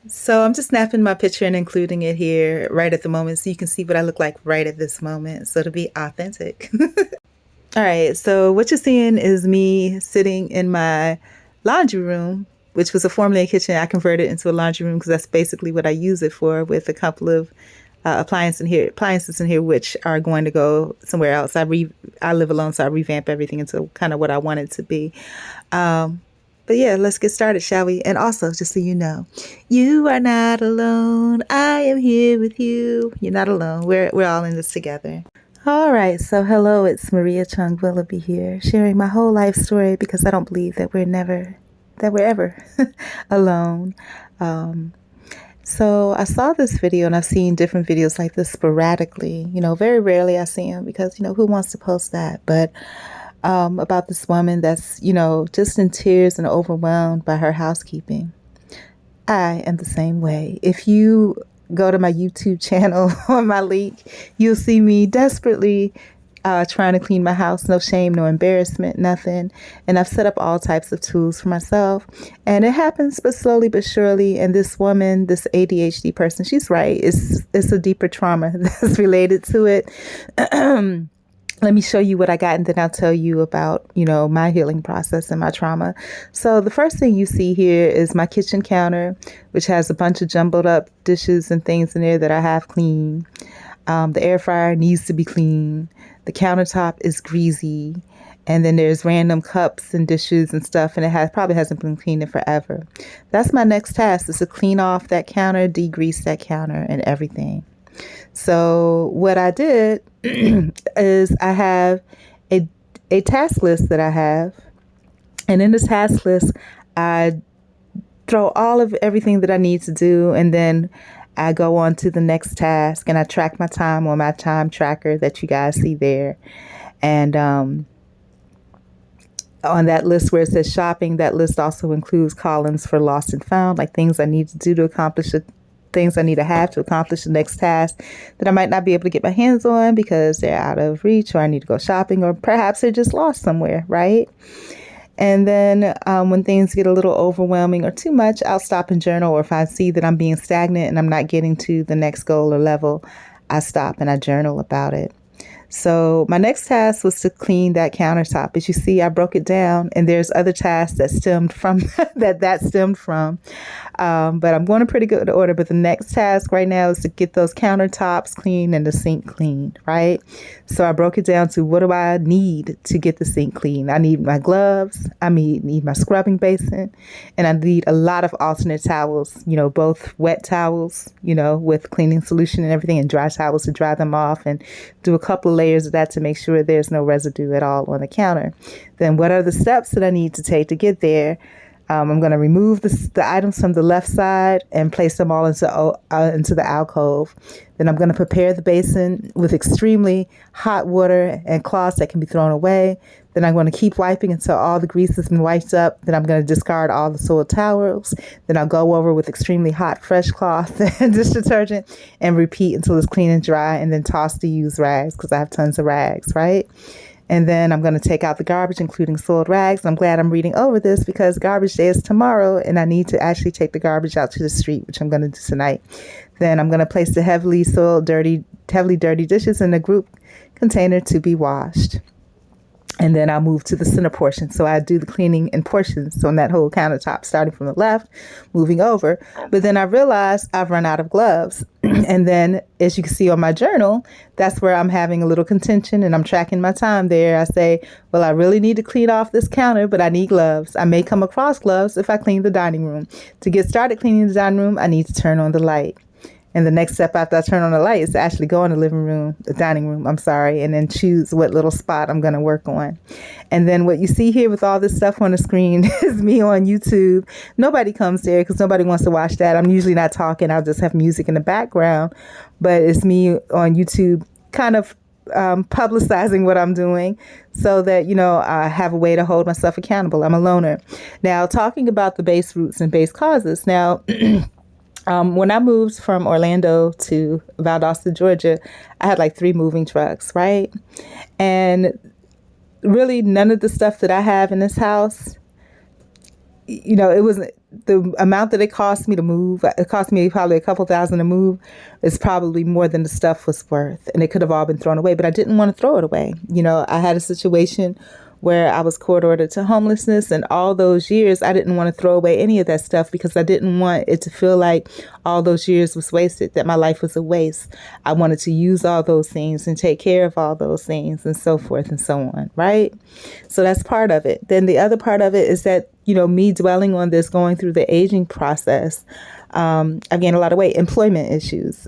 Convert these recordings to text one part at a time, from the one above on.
So I'm just snapping my picture and including it here right at the moment so you can see what I look like right at this moment. So to be authentic. All right, so what you're seeing is me sitting in my laundry room, which was a formerly a kitchen. I converted into a laundry room because that's basically what I use it for, with a couple of appliances in here, which are going to go somewhere else. I live alone, so I revamp everything into kind of what I want it to be. Um, but yeah, let's get started, shall we? And also, just so you know, you are not alone. I am here with you. You're not alone. We're all in this together. All right, so hello, it's Maria Chung Willoughby here, sharing my whole life story because I don't believe that we're ever alone. Um, so I saw this video, and I've seen different videos like this sporadically. Very rarely I see them because who wants to post that? But about this woman that's just in tears and overwhelmed by her housekeeping. I am the same way. If you go to my YouTube channel on my link, you'll see me desperately trying to clean my house. No shame, no embarrassment, nothing. And I've set up all types of tools for myself. And it happens, but slowly but surely. And this woman, this ADHD person, she's right. It's a deeper trauma that's related to it. Let me show you what I got, and then I'll tell you about, my healing process and my trauma. So the first thing you see here is my kitchen counter, which has a bunch of jumbled up dishes and things in there that I have clean. The air fryer needs to be clean. The countertop is greasy. And then there's random cups and dishes and stuff, and probably hasn't been cleaned in forever. That's my next task, is to clean off that counter, degrease that counter and everything. So what I did is I have a task list that I have. And in this task list, I throw all of everything that I need to do. And then I go on to the next task, and I track my time on my time tracker that you guys see there. And on that list where it says shopping, that list also includes columns for lost and found, like things I need to do to accomplish it. Things I need to have to accomplish the next task that I might not be able to get my hands on because they're out of reach, or I need to go shopping, or perhaps they're just lost somewhere, right? And then when things get a little overwhelming or too much, I'll stop and journal. Or if I see that I'm being stagnant and I'm not getting to the next goal or level, I stop and I journal about it. So my next task was to clean that countertop. As you see, I broke it down, and there's other tasks that stemmed from that stemmed from. But I'm going in pretty good order. But the next task right now is to get those countertops clean and the sink clean, right? So I broke it down to, what do I need to get the sink clean? I need my gloves. I need my scrubbing basin, and I need a lot of alternate towels. Both wet towels, with cleaning solution and everything, and dry towels to dry them off, and do a couple of layers of that to make sure there's no residue at all on the counter. Then what are the steps that I need to take to get there? I'm going to remove the items from the left side and place them all into the alcove. Then I'm going to prepare the basin with extremely hot water and cloths that can be thrown away. Then I'm going to keep wiping until all the grease has been wiped up. Then I'm going to discard all the soiled towels. Then I'll go over with extremely hot fresh cloth and dish detergent and repeat until it's clean and dry, and then toss the used rags because I have tons of rags, right? And then I'm going to take out the garbage, including soiled rags. I'm glad I'm reading over this because garbage day is tomorrow, and I need to actually take the garbage out to the street, which I'm going to do tonight. Then I'm going to place the heavily dirty dishes in a group container to be washed. And then I'll move to the center portion. So I do the cleaning in portions on that whole countertop, starting from the left, moving over. But then I realized I've run out of gloves. And then, as you can see on my journal, that's where I'm having a little contention, and I'm tracking my time there. I say, well, I really need to clean off this counter, but I need gloves. I may come across gloves if I clean the dining room. To get started cleaning the dining room, I need to turn on the light. And the next step after I turn on the light is to actually go in the dining room, and then choose what little spot I'm going to work on. And then what you see here with all this stuff on the screen is me on YouTube. Nobody comes there because nobody wants to watch that. I'm usually not talking. I'll just have music in the background. But it's me on YouTube kind of publicizing what I'm doing so that, I have a way to hold myself accountable. I'm a loner. Now, talking about the base roots and base causes. Now, when I moved from Orlando to Valdosta, Georgia, I had like 3 moving trucks, right? And really none of the stuff that I have in this house it wasn't the amount that it cost me to move. It cost me probably a couple thousand to move. Is probably more than the stuff was worth, and it could have all been thrown away. But I didn't want to throw it away. I had a situation where I was court ordered to homelessness, and all those years I didn't want to throw away any of that stuff because I didn't want it to feel like all those years was wasted, that my life was a waste. I wanted to use all those things and take care of all those things and so forth and so on, right? So that's part of it. Then the other part of it is that, me dwelling on this, going through the aging process, I've gained a lot of weight, employment issues,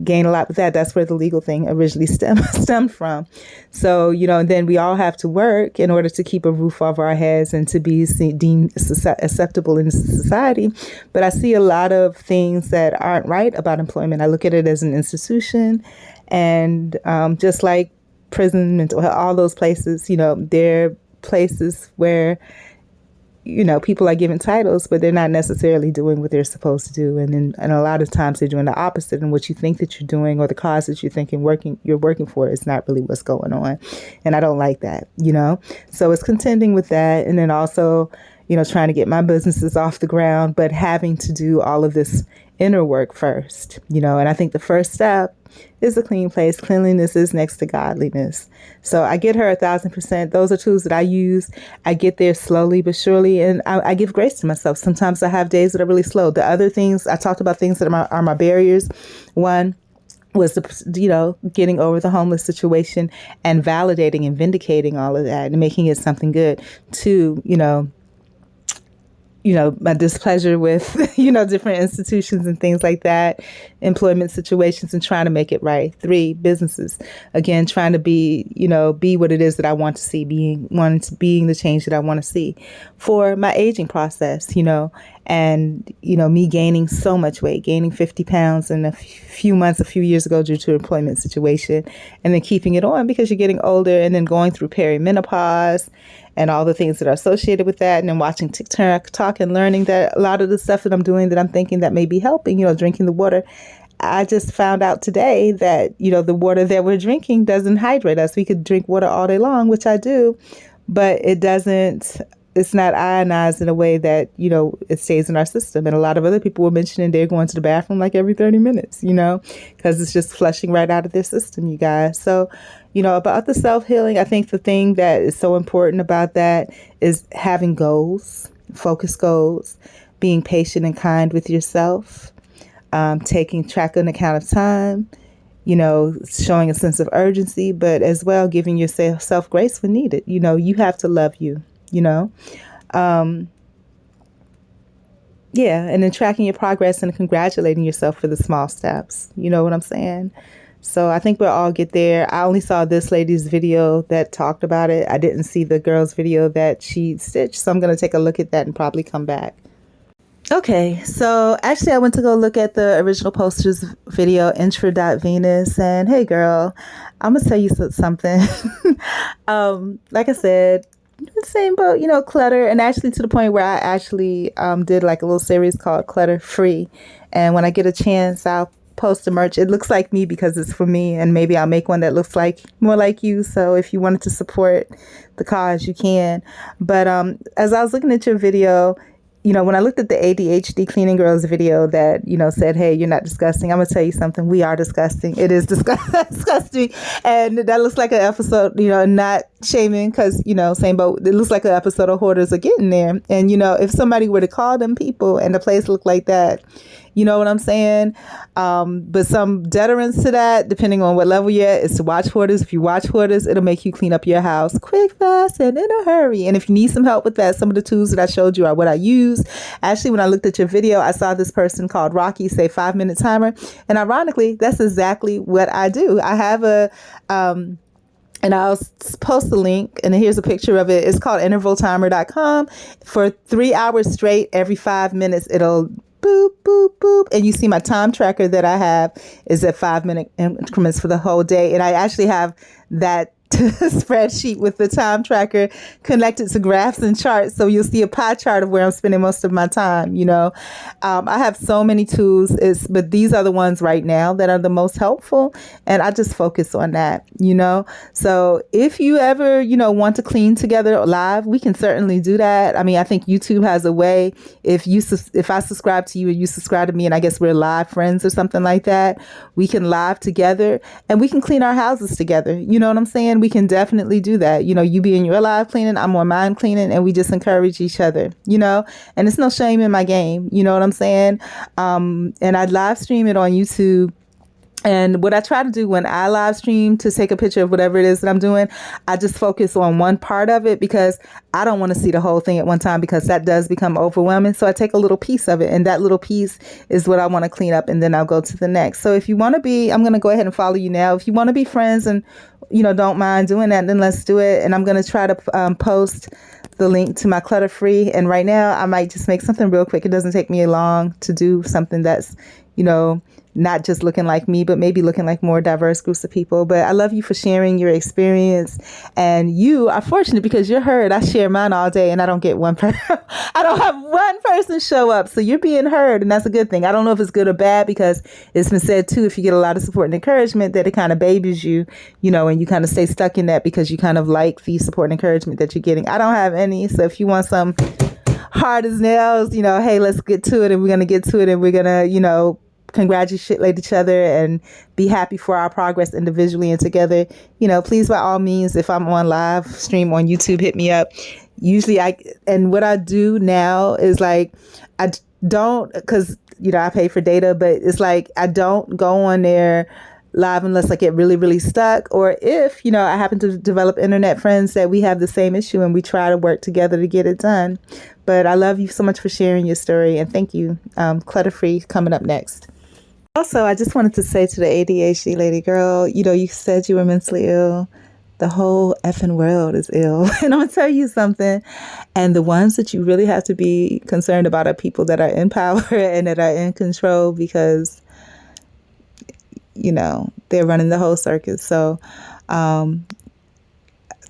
gained a lot with that. That's where the legal thing originally stemmed from. So, and then we all have to work in order to keep a roof over our heads and to be deemed acceptable in society. But I see a lot of things that aren't right about employment. I look at it as an institution, and just like prison, mental health, all those places, they're places where people are given titles, but they're not necessarily doing what they're supposed to do. And a lot of times they're doing the opposite. And what you think that you're doing, or the cause that you're thinking you're working for, is not really what's going on. And I don't like that, So it's contending with that. And then also, trying to get my businesses off the ground, but having to do all of this inner work first, and I think the first step is a clean place. Cleanliness is next to godliness. So I get her 1,000%. Those are tools that I use. I get there slowly but surely, and I give grace to myself. Sometimes I have days that are really slow. The other things, I talked about things that are my barriers. One was, getting over the homeless situation and validating and vindicating all of that and making it something good. Two, my displeasure with, different institutions and things like that, employment situations, and trying to make it right. 3, businesses. Again, trying to be what it is that I want to see, being the change that I want to see. 4, my aging process, and, me gaining so much weight, gaining 50 pounds in a few years ago due to an employment situation, and then keeping it on because you're getting older, and then going through perimenopause and all the things that are associated with that. And then watching TikTok and learning that a lot of the stuff that I'm doing that I'm thinking that may be helping, drinking the water. I just found out today that, the water that we're drinking doesn't hydrate us. We could drink water all day long, which I do, but it's not ionized in a way that, it stays in our system. And a lot of other people were mentioning they're going to the bathroom like every 30 minutes, because it's just flushing right out of their system, you guys. So, about the self-healing, I think the thing that is so important about that is having goals, focus goals, being patient and kind with yourself, taking track and account of time, showing a sense of urgency, but as well giving yourself grace when needed. You have to love you. And then tracking your progress and congratulating yourself for the small steps. You know what I'm saying? So I think we'll all get there. I only saw this lady's video that talked about it. I didn't see the girl's video that she stitched. So I'm going to take a look at that and probably come back. Okay, so actually I went to go look at the original poster's video, Intra.Venus, and hey girl, I'm going to tell you something. Like I said, same boat, clutter, and actually to the point where I actually did like a little series called Clutter Free. And when I get a chance, I'll post the merch. It looks like me because it's for me, and maybe I'll make one that looks like more like you. So if you wanted to support the cause, you can. But as I was looking at your video, when I looked at the ADHD cleaning girls video that, said, hey, you're not disgusting. I'm going to tell you something. We are disgusting. It is disgusting. And that looks like an episode, not shaming because, same boat. It looks like an episode of Hoarders Are Getting There. And, if somebody were to call them people and the place looked like that, you know what I'm saying? But some deterrence to that, depending on what level you're at, is to watch Hoarders. If you watch Hoarders, it'll make you clean up your house quick, fast, and in a hurry. And if you need some help with that, some of the tools that I showed you are what I use. Actually, when I looked at your video, I saw this person called Rocky say 5-minute timer. And ironically, that's exactly what I do. I have and I'll post the link, and here's a picture of it. It's called intervaltimer.com. For 3 hours straight, every 5 minutes, it'll boop, boop, boop. And you see my time tracker that I have is at 5-minute increments for the whole day. And I actually have that spreadsheet with the time tracker connected to graphs and charts. So you'll see a pie chart of where I'm spending most of my time. I have so many tools, but these are the ones right now that are the most helpful. And I just focus on that. So if you ever, want to clean together live, we can certainly do that. I mean, I think YouTube has a way. If I subscribe to you and you subscribe to me, and I guess we're live friends or something like that, we can live together and we can clean our houses together. You know what I'm saying? We can definitely do that. You be in your live cleaning, I'm on mine cleaning, and we just encourage each other, and it's no shame in my game. You know what I'm saying? And I live stream it on YouTube. And what I try to do when I live stream to take a picture of whatever it is that I'm doing, I just focus on one part of it because I don't want to see the whole thing at one time, because that does become overwhelming. So I take a little piece of it, and that little piece is what I want to clean up, and then I'll go to the next. So if you want to be, I'm going to go ahead and follow you now. If you want to be friends and, don't mind doing that, then let's do it. And I'm going to try to post the link to my clutter free. And right now I might just make something real quick. It doesn't take me long to do something that's, not just looking like me, but maybe looking like more diverse groups of people. But I love you for sharing your experience. And you are fortunate because you're heard. I share mine all day and I don't get one person. I don't have one person show up. So you're being heard. And that's a good thing. I don't know if it's good or bad, because it's been said too, if you get a lot of support and encouragement, that it kind of babies you, and you kind of stay stuck in that because you kind of like the support and encouragement that you're getting. I don't have any. So if you want some hard as nails, hey, let's get to it, and we're going to get to it, and we're going to, congratulate each other and be happy for our progress individually and together, please, by all means, if I'm on live stream on YouTube, hit me up. Usually what I do now is like, I don't, because, I pay for data, but it's like, I don't go on there live unless I get really, really stuck, or if, I happen to develop internet friends that we have the same issue and we try to work together to get it done. But I love you so much for sharing your story, and thank you. Clutter free coming up next. Also, I just wanted to say to the ADHD lady girl, you said you were mentally ill. The whole effing world is ill. And I'm going to tell you something. And the ones that you really have to be concerned about are people that are in power and that are in control, because, they're running the whole circus. So,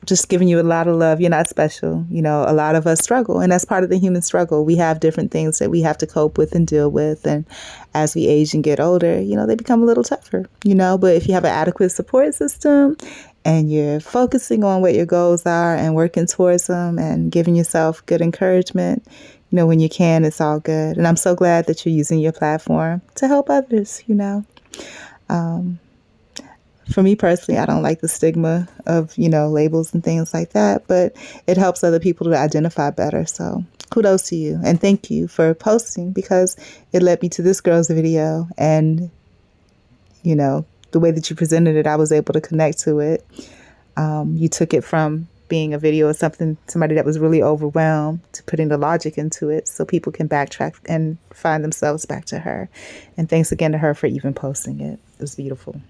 just giving you a lot of love. You're not special. A lot of us struggle, and that's part of the human struggle. We have different things that we have to cope with and deal with. And as we age and get older, they become a little tougher, but if you have an adequate support system and you're focusing on what your goals are and working towards them and giving yourself good encouragement, when you can, it's all good. And I'm so glad that you're using your platform to help others, For me personally, I don't like the stigma of, labels and things like that, but it helps other people to identify better. So kudos to you. And thank you for posting, because it led me to this girl's video, and, the way that you presented it, I was able to connect to it. You took it from being a video of somebody that was really overwhelmed, to putting the logic into it so people can backtrack and find themselves back to her. And thanks again to her for even posting it. It was beautiful.